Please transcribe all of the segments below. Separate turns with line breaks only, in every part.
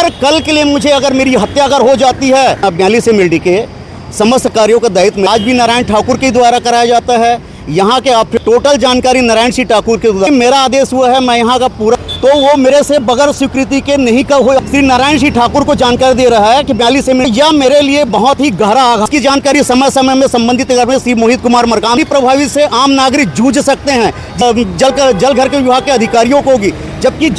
अगर कल के लिए मुझे अगर मेरी हत्या अगर हो जाती है 42 एमएलडी के समस्त कार्यों का दायित्व आज भी नारायण ठाकुर के द्वारा कराया जाता है। यहाँ के आप टोटल जानकारी नारायण सिंह ठाकुर के द्वारा मेरा आदेश हुआ है, मैं यहाँ का पूरा तो वो मेरे से बगैर स्वीकृति के नहीं का हो श्री नारायण सिंह ठाकुर को जानकारी दे रहा है कि 42 एमएलडी यह मेरे लिए बहुत ही गहरा आघात की जानकारी समय समय में संबंधित श्री मोहित कुमार मरकाम प्रभावित से आम नागरिक जूझ सकते हैं जल घर के विभाग के अधिकारियों को होगी, जबकि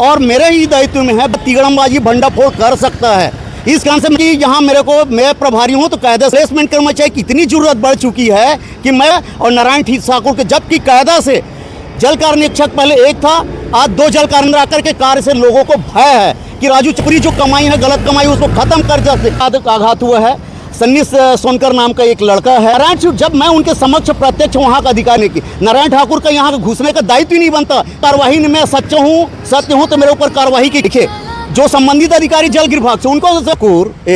और मेरे ही दायित्व में है तिगड़मबाजी भंडाफोड़ कर सकता है। इस कारण से यहाँ मैं प्रभारी हूँ तो कायदा प्लेसमेंट कर्मचारी की इतनी जरूरत बढ़ चुकी है कि मैं और नारायण ठाकुर के जबकि कायदा से जल कार्य निरीक्षक पहले एक था, आज 2 जल कार्य आकर के कार्य से लोगों को भय है कि राजू चपरी जो कमाई है गलत कमाई उसको खत्म कर जाते। आघात हुआ है सन्नी सोनकर नाम का एक लड़का है। नारायण जब मैं उनके समक्ष प्रत्यक्ष वहाँ का अधिकारी की नारायण ठाकुर का यहाँ घुसने का दायित्व ही नहीं बनता। कार्यवाही में मैं सत्य हूँ तो मेरे ऊपर कार्यवाही की लिखे जो संबंधित अधिकारी जल विभाग से उनको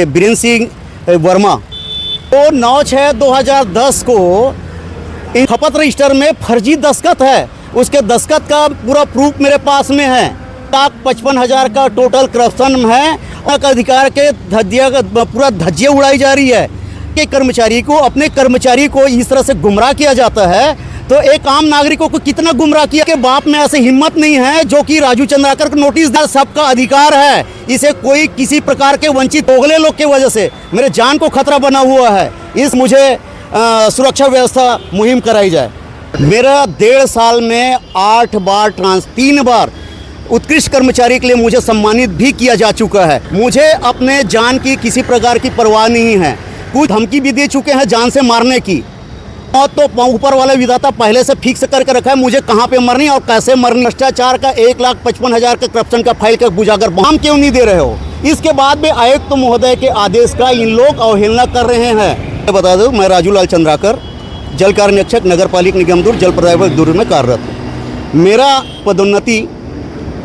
बीरेंद्र सिंह वर्मा तो 9/6/2010 को खपत रजिस्टर में फर्जी दस्तखत है, उसके दस्तखत का पूरा प्रूफ मेरे पास में है। 55,000 का टोटल करप्शन है और अधिकार के पूरा धज्जियाँ उड़ाई जा रही है कि अपने कर्मचारी को इस तरह से गुमराह किया जाता है। तो एक आम नागरिकों को कितना गुमराह किया कि बाप में ऐसे हिम्मत नहीं है जो कि राजू चंद्राकर को नोटिस दे। सबका अधिकार है, इसे कोई किसी प्रकार के वंचित दोगले लोग की वजह से मेरे जान को खतरा बना हुआ है। इस मुझे सुरक्षा व्यवस्था मुहिम कराई जाए। मेरा 1.5 साल में 8 बार 3 बार उत्कृष्ट कर्मचारी के लिए मुझे सम्मानित भी किया जा चुका है। मुझे अपने जान की किसी प्रकार की परवाह नहीं है। कुछ धमकी भी दे चुके हैं जान से मारने की, और तो ऊपर वाला विधाता पहले से फिक्स करके रखा है मुझे कहाँ पे मरनी और कैसे मरनी। भ्रष्टाचार का 1,55,000 का करप्शन का फाइल का बुझाकर बाम क्यों नहीं दे रहे हो। इसके बाद में आयुक्त महोदय के आदेश का इन लोग अवहेलना कर रहे हैं। मैं बता दूं, मैं राजू लाल चंद्राकर जल कार्य निरीक्षक नगर पालिका निगम दूर जल प्रदाय दूर में कार्यरत हूँ। मेरा पदोन्नति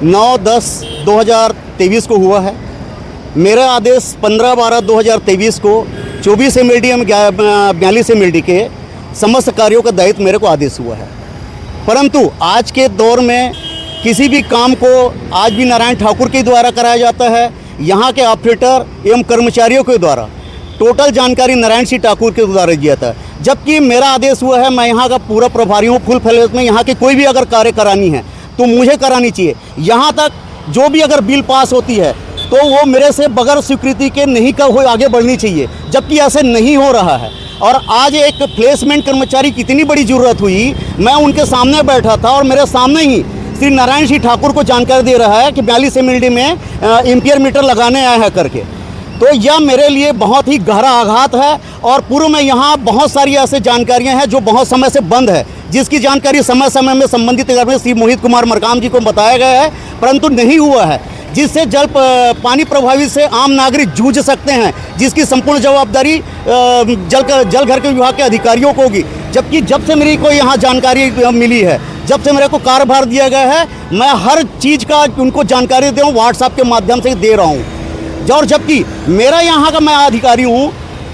9/10/2023 को हुआ है। मेरा आदेश 15/12/2023 को 24 एमएलडी 42 एमएलडी के समस्त कार्यों का दायित्व मेरे को आदेश हुआ है। परंतु आज के दौर में किसी भी काम को आज भी नारायण ठाकुर के द्वारा कराया जाता है। यहाँ के ऑपरेटर एवं कर्मचारियों के द्वारा टोटल जानकारी नारायण सिंह ठाकुर के द्वारा दिया था, जबकि मेरा आदेश हुआ है मैं यहाँ का पूरा प्रभारी हूँ। फुल फ्लेज में यहाँ की कोई भी अगर कार्य करानी है तो मुझे करानी चाहिए। यहाँ तक जो भी अगर बिल पास होती है तो वो मेरे से बगैर स्वीकृति के नहीं का हो आगे बढ़नी चाहिए, जबकि ऐसे नहीं हो रहा है। और आज एक प्लेसमेंट कर्मचारी की इतनी बड़ी ज़रूरत हुई, मैं उनके सामने बैठा था और मेरे सामने ही श्री नारायण सिंह ठाकुर को जानकारी दे रहा है कि 42 एमएलडी में एम्पियर मीटर लगाने आया है करके। तो यह मेरे लिए बहुत ही गहरा आघात है। और पूर्व में यहाँ बहुत सारी ऐसी जानकारियाँ हैं जो बहुत समय से बंद है, जिसकी जानकारी समय समय में संबंधित श्री मोहित कुमार मरकाम जी को बताया गया है, परंतु नहीं हुआ है, जिससे पानी प्रभावित से आम नागरिक जूझ सकते हैं, जिसकी संपूर्ण जवाबदारी जल घर के विभाग के अधिकारियों को होगी। जबकि जब से मेरी को यहाँ जानकारी मिली है, जब से मेरे को कार्यभार दिया गया है, मैं हर चीज़ का उनको जानकारी दे रहा हूँ, व्हाट्सएप के माध्यम से दे रहा हूँ। और जबकि मेरा यहाँ का मैं अधिकारी हूँ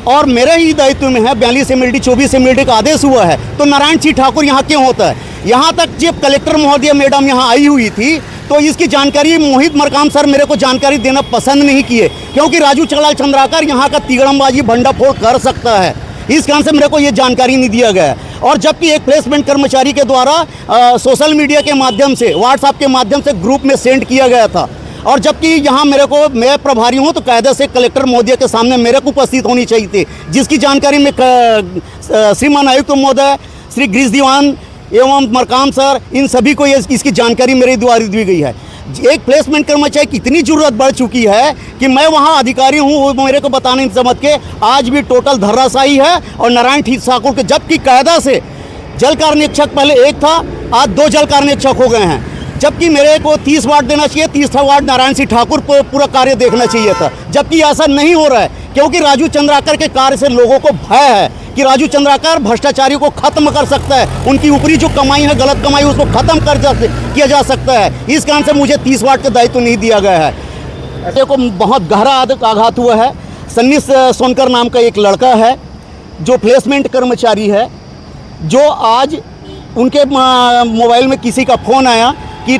और मेरे ही दायित्व में है 42 एमएलडी 24 एमएलडी का आदेश हुआ है, तो नारायण सिंह ठाकुर यहाँ क्यों होता है। यहाँ तक जब कलेक्टर महोदय मैडम यहाँ आई हुई थी तो इसकी जानकारी मोहित मरकाम सर मेरे को जानकारी देना पसंद नहीं किए, क्योंकि राजू लाल चंद्राकर यहाँ का तिगड़मबाजी भंडाफोड़ कर सकता है। इस कारण से मेरे को ये जानकारी नहीं दिया गया। और जबकि एक प्लेसमेंट कर्मचारी के द्वारा सोशल मीडिया के माध्यम से व्हाट्सएप के माध्यम से ग्रुप में सेंड किया गया था, और जबकि यहाँ मैं प्रभारी हूँ तो कायदे से कलेक्टर महोदय के सामने मेरे को उपस्थित होनी चाहिए थी, जिसकी जानकारी में श्रीमान आयुक्त महोदय श्री गिरीश दीवान एवं मरकाम सर इन सभी को इसकी जानकारी मेरे द्वारा दी गई है। एक प्लेसमेंट कर्मचारी की इतनी ज़रूरत बढ़ चुकी है कि मैं वहाँ अधिकारी हूँ, वो मेरे को बताने समझ के आज भी टोटल धर्राशाही है। और नारायण ठाकुर के जबकि कायदा से जल कार्य निरीक्षक पहले एक था, आज 2 जल कार्य निरीक्षक हो गए हैं, जबकि मेरे को 30 वार्ड देना चाहिए, 30 वार्ड नारायण सिंह ठाकुर को पूरा कार्य देखना चाहिए था, जबकि ऐसा नहीं हो रहा है। क्योंकि राजू चंद्राकर के कार्य से लोगों को भय है कि राजू चंद्राकर भ्रष्टाचारियों को खत्म कर सकता है, उनकी ऊपरी जो कमाई है गलत कमाई उसको खत्म किया जा सकता है। इस कारण से मुझे 30 वार्ड का दायित्व नहीं दिया गया है। ऐसे को बहुत गहरा आघात हुआ है। सन्नी सोनकर नाम का एक लड़का है जो प्लेसमेंट कर्मचारी है, जो आज उनके मोबाइल में किसी का फ़ोन आया कि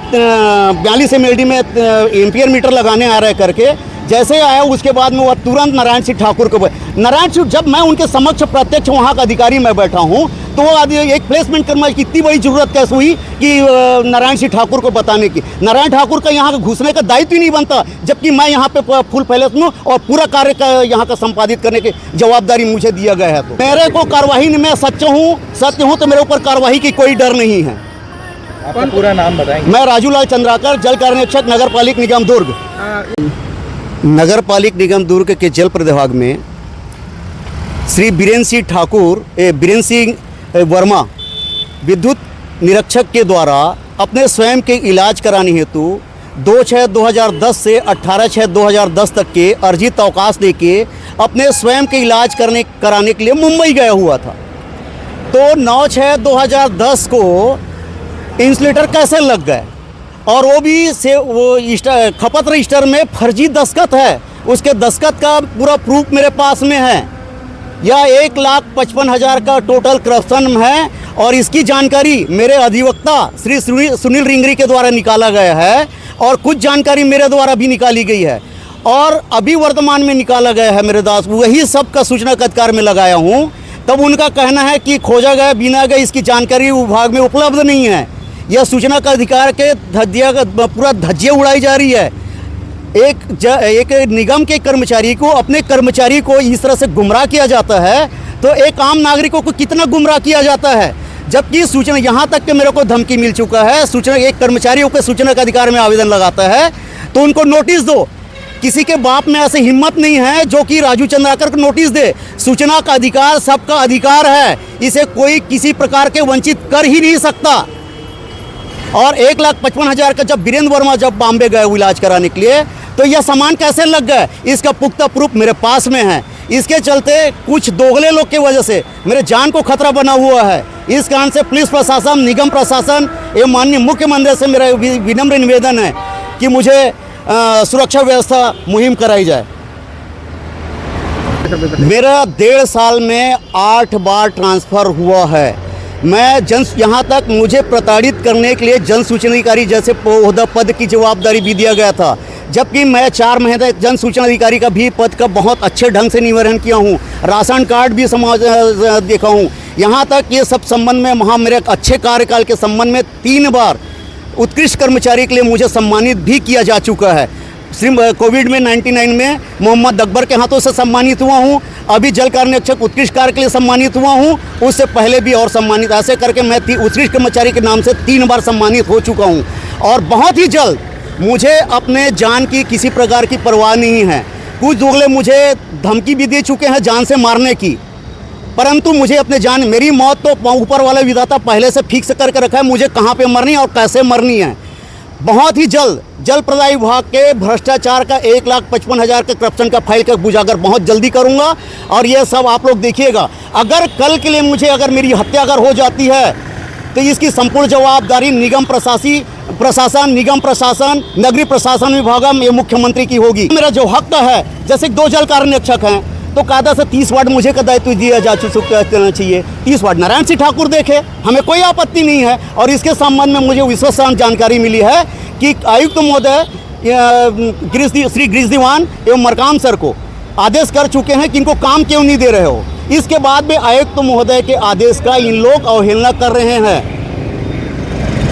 42 MLD में एम्पियर मीटर लगाने आ रहे करके, जैसे आया उसके बाद में वह तुरंत नारायण सिंह ठाकुर को, नारायण सिंह, जब मैं उनके समक्ष प्रत्यक्ष वहाँ का अधिकारी मैं बैठा हूँ, तो वो एक प्लेसमेंट कर्मचारी की इतनी बड़ी जरूरत कैसे हुई कि नारायण सिंह ठाकुर को बताने की। नारायण ठाकुर का यहाँ घुसने का दायित्व ही नहीं बनता, जबकि मैं यहाँ पे फुल पैलेस हूँ और पूरा कार्य का यहाँ का संपादित करने की जवाबदारी मुझे दिया गया है। तो मेरे को कार्रवाई में मैं सत्य हूँ, तो मेरे ऊपर कार्रवाई की कोई डर नहीं है।
आपका पूरा नाम बताएंगे?
मैं राजूलाल चंद्राकर, जल कार्यान्वयक, नगर पालिक निगम दुर्ग। नगर पालिक निगम दुर्ग के जल प्रविभाग में श्री बीरेन्द्र सिंह वर्मा विद्युत निरीक्षक के द्वारा अपने स्वयं के इलाज कराने हेतु 2/6/2010 से 18/6/2010 तक के अर्जित अवकाश लेके अपने स्वयं के इलाज कराने के लिए मुंबई गया हुआ था। तो 9/6/2010 को इंसुलेटर कैसे लग गए, और वो भी खपत रजिस्टर में फर्जी दस्तखत है। उसके दस्तखत का पूरा प्रूफ मेरे पास में है। यह 1,55,000 का टोटल करप्शन है, और इसकी जानकारी मेरे अधिवक्ता श्री सुनील रिंगरी के द्वारा निकाला गया है, और कुछ जानकारी मेरे द्वारा भी निकाली गई है, और अभी वर्तमान में निकाला गया है मेरे दास। वही सब का सूचना का अधिकार में लगाया हूँ। तब उनका कहना है कि खोजा गया, बिना गए, इसकी जानकारी विभाग में उपलब्ध नहीं है। यह सूचना का अधिकार के पूरा धज्जियाँ उड़ाई जा रही है। एक निगम के कर्मचारी को, अपने कर्मचारी को इस तरह से गुमराह किया जाता है, तो एक आम नागरिकों को कितना गुमराह किया जाता है। जबकि सूचना, यहाँ तक कि मेरे को धमकी मिल चुका है, सूचना, एक कर्मचारियों के सूचना का अधिकार में आवेदन लगाता है तो उनको नोटिस दो। किसी के बाप में ऐसे हिम्मत नहीं है जो कि राजू चंद्राकर को नोटिस दे। सूचना का अधिकार सबका अधिकार है, इसे कोई किसी प्रकार के वंचित कर ही नहीं सकता। और 1,55,000 का जब बीरेन्द्र वर्मा जब बॉम्बे गए इलाज कराने के लिए, तो यह सामान कैसे लग गए, इसका पुख्ता प्रूफ मेरे पास में है। इसके चलते कुछ दोगले लोग की वजह से मेरे जान को खतरा बना हुआ है। इस कारण से पुलिस प्रशासन, निगम प्रशासन एवं माननीय मुख्यमंत्री से मेरा विनम्र निवेदन है कि मुझे सुरक्षा व्यवस्था मुहिम कराई जाए। मेरा 1.5 साल में 8 बार ट्रांसफ़र हुआ है। मैं यहाँ तक मुझे प्रताड़ित करने के लिए जन सूचना अधिकारी जैसे पद की जवाबदारी भी दिया गया था, जबकि मैं 4 महीने तक जन सूचना अधिकारी का भी पद का बहुत अच्छे ढंग से निवारण किया हूँ। राशन कार्ड भी देखा हूँ। यहाँ तक ये सब संबंध में वहाँ मेरे अच्छे कार्यकाल के संबंध में 3 बार उत्कृष्ट कर्मचारी के लिए मुझे सम्मानित भी किया जा चुका है। कोविड में 99 में मोहम्मद अकबर के हाथों से सम्मानित हुआ हूँ। अभी जल कार्यान्वयक उत्कृष्ट कार्य के लिए सम्मानित हुआ हूँ। उससे पहले भी और सम्मानित, ऐसे करके मैं उत्कृष्ट कर्मचारी के नाम से 3 बार सम्मानित हो चुका हूँ। और बहुत ही जल्द, मुझे अपने जान की किसी प्रकार की परवाह नहीं है। कुछ दोगले मुझे धमकी भी दे चुके हैं जान से मारने की, परंतु मुझे अपने जान, मेरी मौत तो ऊपर वाला विधाता पहले से फिक्स करके रखा है, मुझे कहाँ पे मरनी है और कैसे मरनी है। बहुत ही जल्द जल प्रदाय विभाग के भ्रष्टाचार का 1,55,000 के करप्शन का फाइल का उजागर बहुत जल्दी करूंगा, और ये सब आप लोग देखिएगा। अगर कल के लिए मुझे, अगर मेरी हत्या अगर हो जाती है, तो इसकी संपूर्ण जवाबदारी निगम प्रशासन, निगम प्रशासन, नगरीय प्रशासन विभाग में मुख्यमंत्री की होगी। मेरा जो हक है, जैसे 2 जल कार्यान्वयक हैं, तो कायदा से 30 वार्ड मुझे का दायित्व दिया जा चुका चाहिए। 30 वार्ड नारायण सिंह ठाकुर देखे, हमें कोई आपत्ति नहीं है। और इसके संबंध में मुझे विश्वसनीय जानकारी मिली है कि आयुक्त महोदय श्री गिरीश दीवान एवं मरकाम सर को आदेश कर चुके हैं कि इनको काम क्यों नहीं दे रहे हो। इसके बाद में आयुक्त महोदय के आदेश का इन लोग अवहेलना कर रहे हैं।